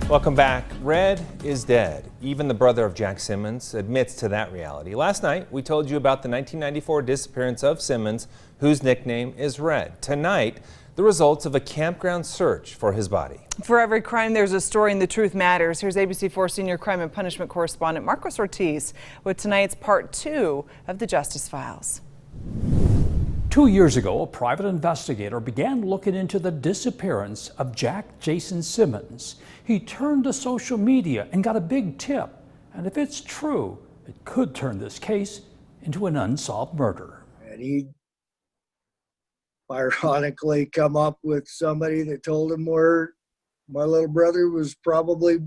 Welcome back. Red is dead. Even the brother of Jack Simmons admits to that reality. Last night, we told you about the 1994 disappearance of Simmons, whose nickname is Red. Tonight, the results of a campground search for his body. For every crime, there's a story, and the truth matters. Here's ABC4 senior crime and punishment correspondent Marcos Ortiz with tonight's part 2 of the Justice Files. 2 years ago, a private investigator began looking into the disappearance of Jack Jason Simmons. He turned to social media and got a big tip. And if it's true, it could turn this case into an unsolved murder. And he ironically come up with somebody that told him where my little brother was probably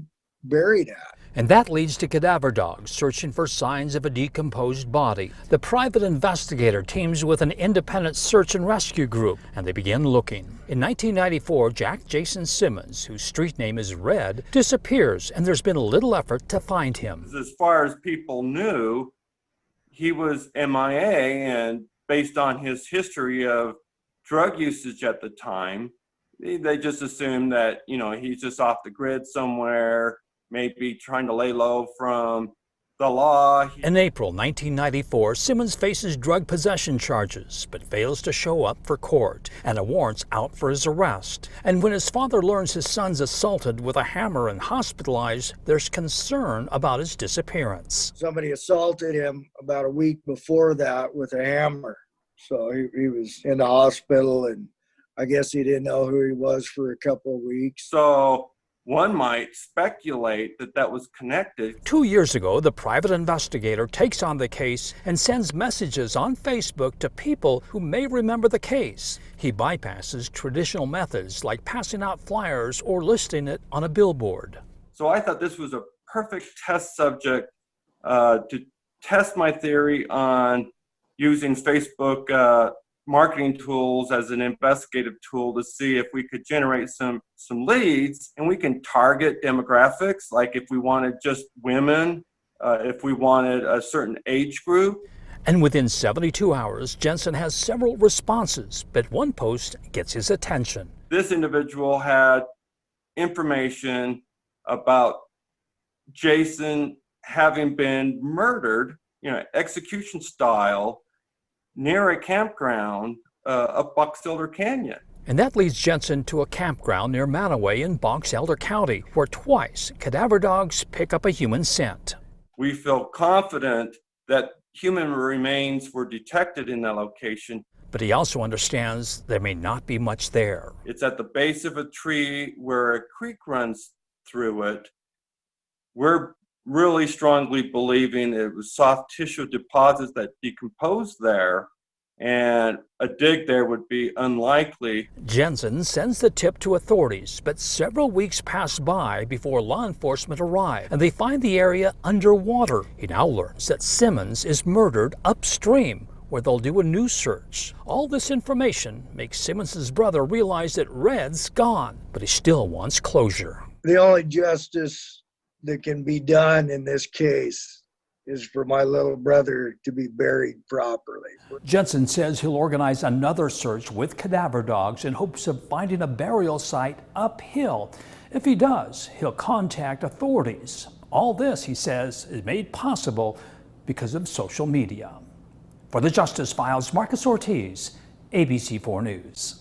buried at. And that leads to cadaver dogs searching for signs of a decomposed body. The private investigator teams with an independent search and rescue group, and they begin looking. In 1994, Jack Jason Simmons, whose street name is Red, disappears, and there's been little effort to find him. As far as people knew, he was MIA, and based on his history of drug usage at the time, they just assumed that, he's just off the grid somewhere, maybe trying to lay low from the law. In April 1994, Simmons faces drug possession charges, but fails to show up for court, and a warrant's out for his arrest. And when his father learns his son's assaulted with a hammer and hospitalized, there's concern about his disappearance. Somebody assaulted him about a week before that with a hammer. So he was in the hospital, and I guess he didn't know who he was for a couple of weeks. So one might speculate that that was connected. 2 years ago, the private investigator takes on the case and sends messages on Facebook to people who may remember the case. He bypasses traditional methods like passing out flyers or listing it on a billboard. So I thought this was a perfect test subject to test my theory on using Facebook marketing tools as an investigative tool to see if we could generate some leads, and we can target demographics, like if we wanted just women, if we wanted a certain age group. And within 72 hours, Jensen has several responses, but one post gets his attention. This individual had information about Jason having been murdered, execution style, near a campground up Box Elder Canyon. And that leads Jensen to a campground near Manaway in Box Elder County, where twice cadaver dogs pick up a human scent. We feel confident that human remains were detected in that location. But he also understands there may not be much there. It's at the base of a tree where a creek runs through it. We're really strongly believing it was soft tissue deposits that decomposed there, and a dig there would be unlikely. Jensen sends the tip to authorities, but several weeks pass by before law enforcement arrive, and they find the area underwater. He now learns that Simmons is murdered upstream, where they'll do a new search. All this information makes Simmons' brother realize that Red's gone, but he still wants closure. The only justice that can be done in this case is for my little brother to be buried properly. Jensen says he'll organize another search with cadaver dogs in hopes of finding a burial site uphill. If he does, he'll contact authorities. All this, he says, is made possible because of social media. For the Justice Files, Marcos Ortiz, ABC4 News.